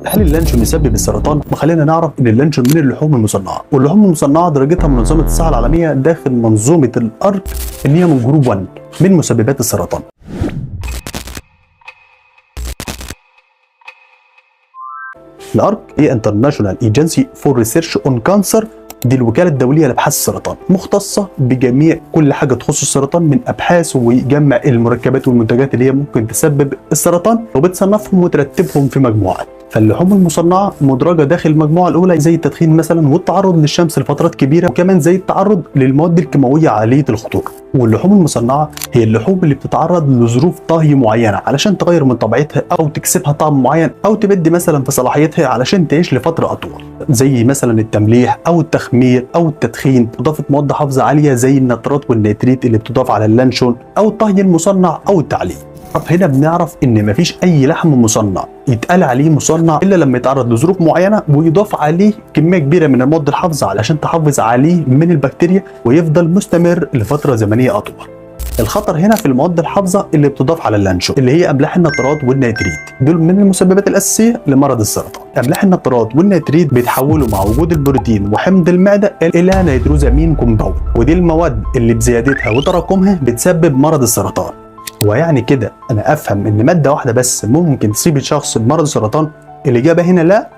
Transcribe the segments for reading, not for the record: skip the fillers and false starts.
هل اللانشون يسبب السرطان؟ وخلينا نعرف ان اللانشون من اللحوم المصنعه، واللحوم المصنعه درجتها من منظمه الصحه العالميه داخل منظومه الارك ان هي من جروب 1 من مسببات السرطان. الارك هي انترناشونال ايجنسي فور ريسيرش اون كانسر، دي الوكاله الدوليه لابحاث السرطان، مختصه بجميع كل حاجه تخص السرطان من ابحاث ويجمع المركبات والمنتجات اللي هي ممكن تسبب السرطان وبتصنفهم وترتبهم في مجموعات. فاللحوم المصنعه مدرجه داخل المجموعه الاولى زي التدخين مثلا والتعرض للشمس لفترات كبيره، وكمان زي التعرض للمواد الكيماويه عاليه الخطوره. واللحوم المصنعه هي اللحوم اللي بتتعرض لظروف طهي معينه علشان تغير من طبيعتها او تكسبها طعم معين او تبدي مثلا في صلاحيتها علشان تعيش لفتره اطول، زي مثلا التمليح او التخمير او التدخين، اضافه مواد حافظه عاليه زي النترات والنيتريت اللي بتضاف على اللانشون، او الطهي المصنع او التعليق. طب هنا بنعرف ان مفيش اي لحم مصنع يتقال عليه مصنع الا لما يتعرض لظروف معينه ويضاف عليه كميه كبيره من المواد الحافظه علشان تحافظ عليه من البكتيريا ويفضل مستمر لفتره زمنيه اطول. الخطر هنا في المواد الحافظه اللي بتضاف على اللانشون اللي هي املاح النترات والنيتريت، دول من المسببات الاساسيه لمرض السرطان. املاح النترات والنيتريت بيتحولوا مع وجود البروتين وحمض المعده الى نيتروزامين كومباوند، ودي المواد اللي بزيادتها وتراكمها بتسبب مرض السرطان. ويعني كده انا افهم ان ماده واحده بس ممكن تصيب الشخص بمرض السرطان؟ الاجابه هنا لا،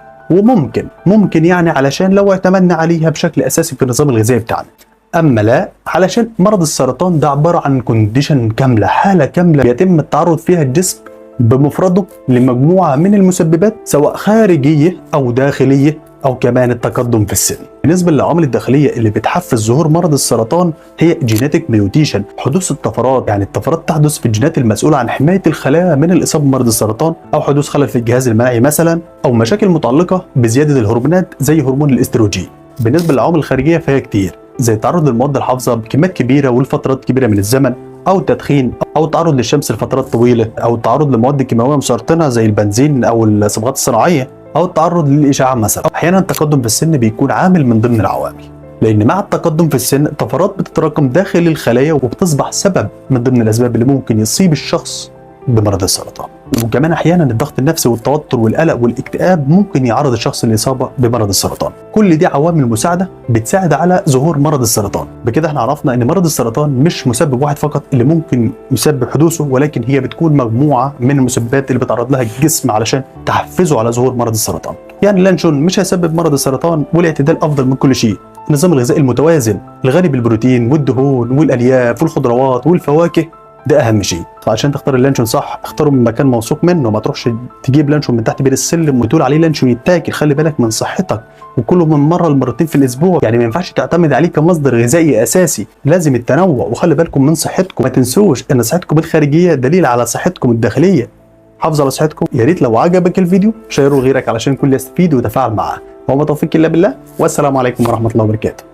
وممكن يعني علشان لو اعتمدنا عليها بشكل اساسي في النظام الغذائي بتاعنا، اما لا علشان مرض السرطان ده عباره عن كونديشن كامله، حاله كامله بيتم التعرض فيها الجسم بمفرده لمجموعه من المسببات سواء خارجيه او داخليه او كمان التقدم في السن. بالنسبه للعوامل الداخليه اللي بتحفز ظهور مرض السرطان هي جينيتك ميوتيشن، حدوث الطفرات، يعني الطفرات تحدث في الجينات المسؤوله عن حمايه الخلايا من الاصابه بمرض السرطان، او حدوث خلل في الجهاز المناعي مثلا، او مشاكل متعلقه بزياده الهرمونات زي هرمون الاستروجين. بالنسبه للعوامل الخارجيه فهي كتير، زي التعرض للمواد الحافظه بكميات كبيره ولفترات كبيره من الزمن، او التدخين، او التعرض للشمس لفترات طويله، او التعرض لمواد كيماويه مسرطنه زي البنزين او الصبغات الصناعيه، او التعرض للاشعاع مثلا. احيانا التقدم في السن بيكون عامل من ضمن العوامل، لان مع التقدم في السن طفرات بتتراكم داخل الخلايا وبتصبح سبب من ضمن الاسباب اللي ممكن يصيب الشخص بمرض السرطان. وكمان احيانا الضغط النفسي والتوتر والقلق والاكتئاب ممكن يعرض الشخص للاصابه بمرض السرطان. كل دي عوامل مساعده بتساعد على ظهور مرض السرطان. بكده احنا عرفنا ان مرض السرطان مش مسبب واحد فقط اللي ممكن يسبب حدوثه، ولكن هي بتكون مجموعه من المسببات اللي بيتعرض لها الجسم علشان تحفزه على ظهور مرض السرطان. يعني اللانشون مش هيسبب مرض السرطان، والاعتدال افضل من كل شيء. النظام الغذائي المتوازن الغني بالبروتين والدهون والالياف والخضروات والفواكه ده اهم شيء. فعشان تختار اللانشون صح اختاره من مكان موثوق منه، ما تروحش تجيب لانشون من تحت بير السلم وتقول عليه لانشون يتاكل. خلي بالك من صحتك، وكله من مره لمرتين في الاسبوع، يعني ما ينفعش تعتمد عليه كمصدر غذائي اساسي، لازم التنوع. وخلي بالكم من صحتكم، ما تنسوش ان صحتكم الخارجيه دليل على صحتكم الداخليه. حافظوا على صحتكم. يا ريت لو عجبك الفيديو شيره لغيرك علشان الكل يستفيد ويتفاعل معاه. وما توفيق الا بالله، والسلام عليكم ورحمه الله وبركاته.